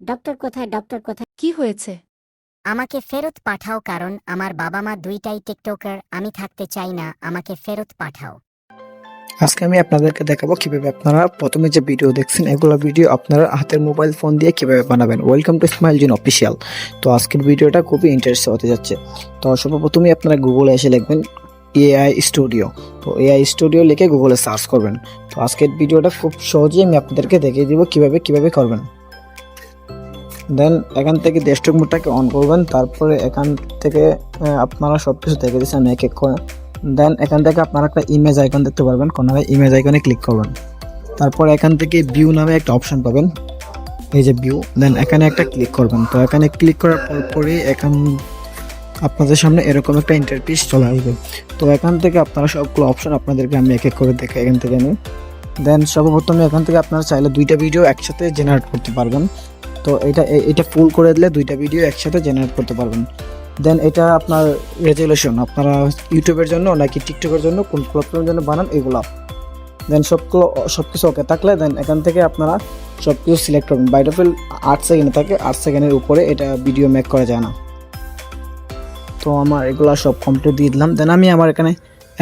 Doctor কোথায়? Doctor কোথায়? কি হয়েছে? আমাকে ফেরত পাঠাও, কারণ আমার বাবা মা দুইটাই টিকটকার। আমি থাকতে চাই না, আমাকে ফেরত পাঠাও। আজকে আমি আপনাদেরকে দেখাবো কিভাবে আপনারা প্রথমে যে ভিডিও দেখছেন এগুলো ভিডিও আপনারা হাতের মোবাইল ফোন দিয়ে কিভাবে বানাবেন। ওয়েলকাম টু স্মাইল জিন অফিসিয়াল। তো আজকের ভিডিওটা খুবই ইন্টারেস্টিং হতে যাচ্ছে। তো সর্বপ্রথমে আপনারা গুগলে এসে লিখবেন এআই স্টুডিও। তো এআই স্টুডিও লিখে গুগলে সার্চ করবেন। তো আজকের ভিডিওটা খুব সহজেই আমি আপনাদেরকে দেখিয়ে দিব কিভাবে করবেন। দেন এখান থেকে ডেস্কটপ মোডটাকে অন করবেন। তারপরে এখান থেকে আপনারা সব কিছু দেখে দিচ্ছেন আমি এক এক করে। দেন এখান থেকে আপনারা একটা ইমেজ আইকন দেখতে পারবেন, কোনারে ইমেজ আইকনে ক্লিক করবেন। তারপর এখান থেকে ভিউ নামে একটা অপশন পাবেন, এই যে ভিউ। দেন এখানে একটা ক্লিক করবেন। তো এখানে ক্লিক করার পরে এখন আপনাদের সামনে এরকম একটা ইন্টারফেস চলে আসবে। তো এখান থেকে আপনারা সবগুলো অপশন আপনাদেরকে আমি এক এক করে দেখাই এখান থেকে আমি। দেন সর্বপ্রথমে এখান থেকে আপনারা চাইলে দুইটা ভিডিও একসাথে জেনারেট করতে পারবেন। তো এটা ফুল করে দিলে দুইটা ভিডিও একসাথে জেনারেট করতে পারবেন। দেন এটা আপনার রেজুলেশন, আপনারা ইউটিউবের জন্য নাকি টিকটকের জন্য কোন প্ল্যাটফর্মের জন্য বানান এগুলো। দেন সবকিছু ওকে থাকলে দেন এখান থেকে আপনারা সব কিছু সিলেক্ট করবেন। বাই ডিফল্ট 8 সেকেন্ড থাকে, 8 সেকেন্ডের উপরে এটা ভিডিও মেক করা যায় না। তো আমার এগুলো সব কমপ্লিট দিয়ে দিলাম। দেন আমি আমার এখানে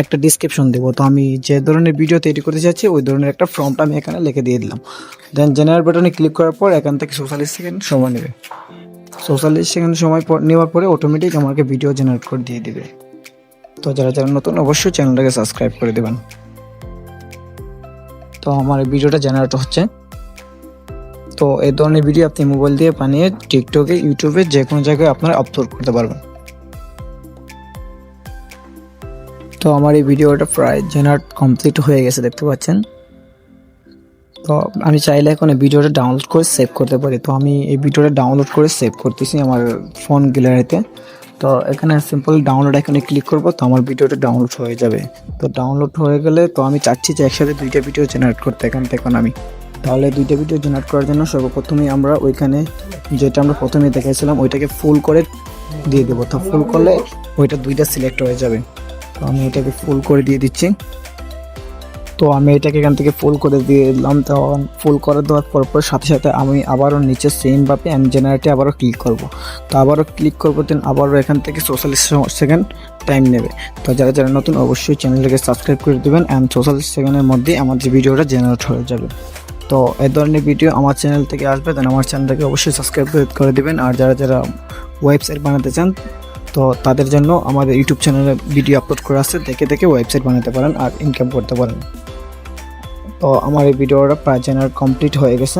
একটা ডিসক্রিপশন দেবো। তো আমি যে ধরনের ভিডিও তৈরি করতে চাচ্ছি ওই ধরনের একটা ফর্মটা আমি এখানে লিখে দিয়ে দিলাম। দেন জেনারেট বাটনে ক্লিক করার পর এখান থেকে 44 সেকেন্ড সময় নেবে। 44 সেকেন্ড সময় নেওয়ার পরে অটোমেটিক আমাকে ভিডিও জেনারেট করে দিয়ে দিবে। তো যারা নতুন অবশ্যই চ্যানেলটাকে সাবস্ক্রাইব করে দেবেন। তো আমার এই ভিডিওটা জেনারেট হচ্ছে। তো এই ধরনের ভিডিও আপনি মোবাইল দিয়ে বানিয়ে টিকটকে, ইউটিউবে যে কোনো জায়গায় আপনারা আপলোড করতে পারবেন। তো আমার এই ভিডিওটা প্রায় জেনারেট কমপ্লিট হয়ে গেছে দেখতে পাচ্ছেন। তো আমি চাইলে এখন এই ভিডিওটা ডাউনলোড করে সেভ করতে পারি। তো আমি এই ভিডিওটা ডাউনলোড করে সেভ করতেছি আমার ফোন গ্যালারিতে। তো এখানে সিম্পল ডাউনলোড এখানে ক্লিক করব, তো আমার ভিডিওটা ডাউনলোড হয়ে যাবে। তো ডাউনলোড হয়ে গেলে তো আমি চাচ্ছি যে একসাথে দুইটা ভিডিও জেনারেট করতে এখান থেকে আমি। তাহলে দুইটা ভিডিও জেনারেট করার জন্য সর্বপ্রথমেই আমরা ওইখানে যেটা আমরা প্রথমে দেখাইছিলাম ওইটাকে ফুল করে দিয়ে দেবো। তো ফুল করলে ওইটা দুইটা সিলেক্ট হয়ে যাবে। তো আমি এটাকে ফুল করে দিয়ে দিচ্ছি। তো আমি এটাকে এখান থেকে ফুল করে দিয়ে দিলাম। তো ফুল করে দেওয়ার পর সাথে সাথে আমি আবারও নিচে সেম ভাবে আমি জেনারেটে আবারও ক্লিক করব। তো আবারও ক্লিক করবো, দেন আবারও এখান থেকে 44 সেকেন্ড টাইম নেবে। তো যারা নতুন অবশ্যই চ্যানেলটাকে সাবস্ক্রাইব করে দেবেন অ্যান্ড 44 সেকেন্ডের মধ্যে আমার যে ভিডিওটা জেনারেট হয়ে যাবে। তো এই ধরনের ভিডিও আমার চ্যানেল থেকে আসবে, দেন আমার চ্যানেলটাকে অবশ্যই সাবস্ক্রাইব করে দেবেন। আর যারা ওয়েবসাইট বানাতে চান তো তাদের জন্য আমাদের ইউটিউব চ্যানেলে ভিডিও আপলোড করা আছে, দেখে ওয়েবসাইট বানাতে পারেন আর ইনকাম করতে পারেন। তো আমার এই ভিডিওটা প্রায় জেনারেট কমপ্লিট হয়ে গেছে।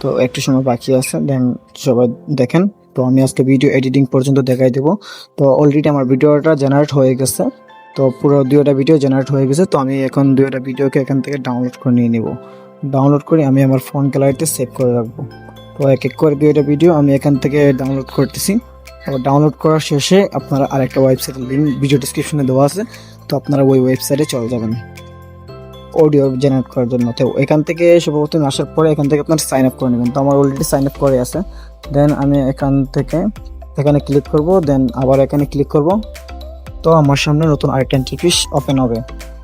তো একটু সময় বাকি আছে, দেন সবাই দেখেন। তো আমি আজকে ভিডিও এডিটিং পর্যন্ত দেখাই দেবো। তো অলরেডি আমার ভিডিওটা জেনারেট হয়ে গেছে। তো পুরো দুইটা ভিডিও জেনারেট হয়ে গেছে। তো আমি এখন দুইটা ভিডিওকে এখান থেকে ডাউনলোড করে নিয়ে নিব। ডাউনলোড করে আমি আমার ফোন গ্যালারিতে সেভ করে রাখবো। তো এক এক করে দুইটা ভিডিও আমি এখান থেকে ডাউনলোড করতেছি। ডাউনলোড করার শেষে আপনারা আরেকটা ওয়েবসাইটের লিঙ্ক ভিডিও ডিসক্রিপশনে দেওয়া আছে, তো আপনারা ওই ওয়েবসাইটে চলে যাবেন অডিও জেনারেট করার জন্য। তো এখান থেকে সর্বপ্রথম আসার পরে এখান থেকে আপনার সাইন আপ করে নেবেন। তো আমার অলরেডি সাইন আপ করে আছে। দেন আমি এখান থেকে এখানে ক্লিক করব, দেন আবার এখানে ক্লিক করব। তো আমার সামনে নতুন আরেকটা ইন্টারফেস ওপেন হবে।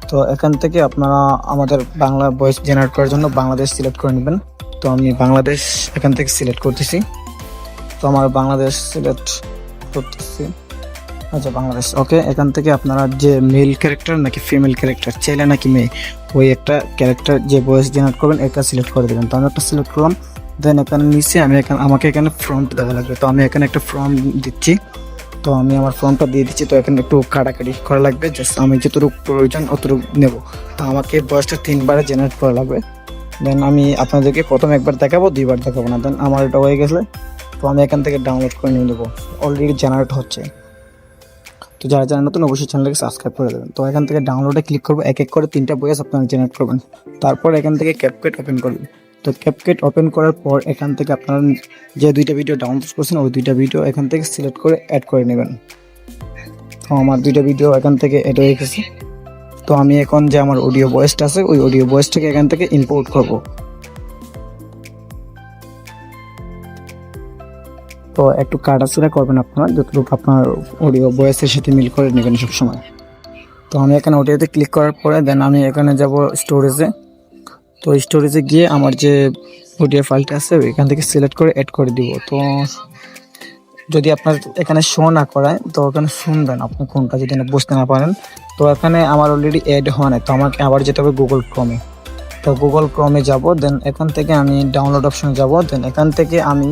তো এখান থেকে আপনারা আমাদের বাংলা ভয়েস জেনারেট করার জন্য বাংলাদেশ সিলেক্ট করে নেবেন। তো আমি বাংলাদেশ এখান থেকে সিলেক্ট করতেছি। তো আমার বাংলাদেশ সিলেক্ট করতেছি। আচ্ছা, বাংলাদেশ ওকে। এখান থেকে আপনারা যে মেল ক্যারেক্টার নাকি ফিমেল ক্যারেক্টার, ছেলে নাকি মেয়ে, ওই একটা ক্যারেক্টার যে ভয়েস জেনারেট করবেন এটা সিলেক্ট করে দেবেন। তো আমি একটা সিলেক্ট করলাম। দেন এখানে নিচে আমাকে এখানে ফর্মটা দেওয়া লাগবে। তো আমি এখানে একটা ফর্ম দিচ্ছি। তো আমি আমার ফর্মটা দিয়ে দিচ্ছি। তো এখানে একটু কাটাকাটি করা লাগবে, জাস্ট আমি যতটুকু প্রয়োজন অতটুকু নেব। তো আমাকে ভয়েসটা 3 বারে জেনারেট করা লাগবে। দেন আমি আপনাদেরকে প্রথম একবার দেখাবো, 2বার দেখাবো না। দেন আমার এটা হয়ে গেছে। তো আমি এখান থেকে ডাউনলোড করে নিয়ে নেবো। অলরেডি জেনারেট হচ্ছে। তো যারা নতুন অবশ্যই চ্যানেলটাকে সাবস্ক্রাইব করে দেবেন। তো এখান থেকে ডাউনলোডে ক্লিক করবো, এক এক করে 3টা ভয়েস আপনারা জেনারেট করবেন। তারপর এখান থেকে ক্যাপকাট ওপেন করবেন। তো ক্যাপকাট ওপেন করার পর এখান থেকে আপনারা যে দুইটা ভিডিও ডাউনলোড করছেন ওই দুইটা ভিডিও এখান থেকে সিলেক্ট করে অ্যাড করে নেবেন। তো আমার দুইটা ভিডিও এখান থেকে অ্যাড হয়ে গেছে। তো আমি এখন যে আমার অডিও ভয়েসটা আছে ওই অডিও ভয়েসটাকে এখান থেকে ইম্পোর্ট করব। তো একটু কাটাছেড়া করবেন আপনারা, যতটুকু আপনার অডিও ভয়েসের সাথে মিল করে নেবেন সবসময়। তো আমি এখানে অডিওতে ক্লিক করার পরে দেন আমি এখানে যাব স্টোরেজে। তো স্টোরেজে গিয়ে আমার যে ওডিও ফাইলটা আছে এখান থেকে সিলেক্ট করে অ্যাড করে দিব। তো যদি আপনার এখানে শো না করায় তো ওখানে শুনবেন আপনি কোনটা, যদি না বুঝতে না পারেন। তো এখানে আমার অলরেডি অ্যাড হওয়া নাই, তো আমাকে আবার যেতে হবে গুগল ক্রোমে। তো গুগল ক্রোমে যাব, দেন এখান থেকে আমি ডাউনলোড অপশনে যাব, দেন এখান থেকে আমি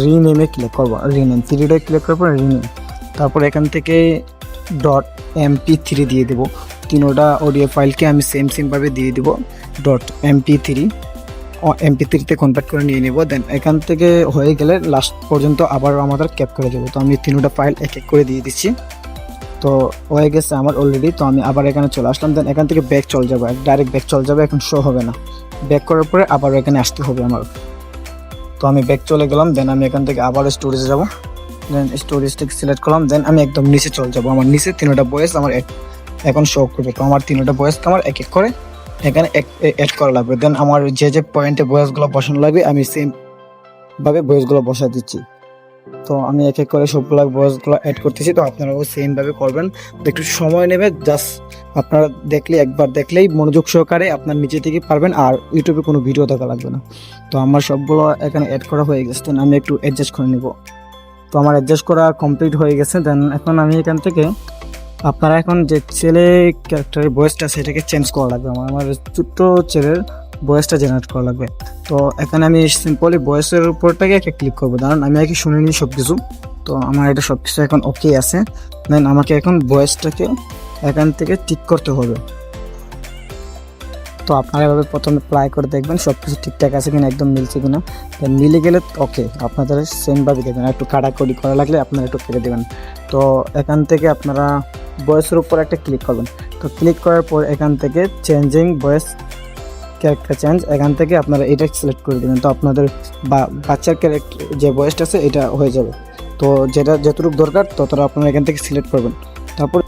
রিনেমে ক্লিক করবো, রিনেম 3 ক্লিক করবো, রিনেম। তারপর এখান থেকে .mp3 দিয়ে দেবো। তিনোটা অডিও ফাইলকে আমি সেমভাবে দিয়ে দিব .mp3, MP3-তে কনভার্ট করে নিয়ে নেব। দেন এখান থেকে হয়ে গেলে লাস্ট পর্যন্ত আবার আমাদের ক্যাপ করে দেবো। তো আমি তিনোটা ফাইল এক এক করে দিয়ে দিচ্ছি। তো হয়ে গেছে আমার অলরেডি। তো আমি আবার এখানে চলে আসলাম, দেন এখান থেকে ব্যাক চলে যাবো, ডাইরেক্ট ব্যাক চলে যাবে, এখন শো হবে না। ব্যাক করার পরে আবার এখানে আসতে হবে আমার। তো আমি ব্যাক চলে গেলাম, দেন আমি এখান থেকে আবার স্টোরেজে যাব, দেন স্টোরেজটাকে সিলেক্ট করলাম, দেন আমি একদম নিচে চলে যাবো। আমার নিচে তিনোটা ভয়েস আমার এখন শো করবে। তো আমার তিনোটা ভয়েসকে আমার এক এক করে এখানে অ্যাড করা লাগবে। দেন আমার যে পয়েন্টে ভয়েসগুলো বসানো লাগবে আমি সেম ভাবে ভয়েসগুলো বসা দিচ্ছি। তো আমি এক এক করে সবগুলো ভয়েসগুলো অ্যাড করতেছি। তো আপনারাও সেম ভাবে করবেন, তো একটু সময় নেবে। জাস্ট আপনারা একবার দেখলেই মনোযোগ সহকারে আপনার নিচে থেকে পারবেন, আর ইউটিউবে কোনো ভিডিও দেখা লাগবে না। তো আমার সবগুলো এখানে অ্যাড করা হয়ে গেছে, দেন আমি একটু অ্যাডজাস্ট করে নেব। তো আমার অ্যাডজাস্ট করা কমপ্লিট হয়ে গেছে। দেন এখন আমি এখান থেকে আপনারা এখন যে ছেলে ক্যারেক্টারের ভয়েসটা সেটাকে চেঞ্জ করা লাগবে। আমার ছোট্ট ছেলের ভয়েসটা জেনারেট করা লাগবে। তো এখানে আমি সিম্পলি ভয়েসের উপরটাকে একটা ক্লিক করবো, কারণ আমি আগে শুনে নিই সব কিছু। তো আমার এটা সব কিছু এখন ওকে আছে। দেন আমাকে এখন ভয়েসটাকে এখান থেকে ঠিক করতে হবে। তো আপনারা এভাবে প্রথমে প্লাই করে দেখবেন সব কিছু ঠিকঠাক আছে কিনা, একদম মিলছে কিনা। মিলে গেলে ওকে, আপনাদের সেমভাবে দেখবেন। একটু কাটাকুটি করা লাগলে আপনারা একটু কেটে দেবেন। তো এখান থেকে আপনারা ভয়েসের উপর একটা ক্লিক করবেন। তো ক্লিক করার পর এখান থেকে চেঞ্জিং ভয়েস ক্যারেক্টার চেঞ্জ, এখান থেকে আপনারা এটা সিলেক্ট করে দেবেন। তো আপনাদের বাচ্চার ক্যারেক্টার যে ভয়েসটা আছে এটা হয়ে যাবে। তো যেটা যতটুকু দরকার ততটা আপনারা এখান থেকে সিলেক্ট করবেন। তারপর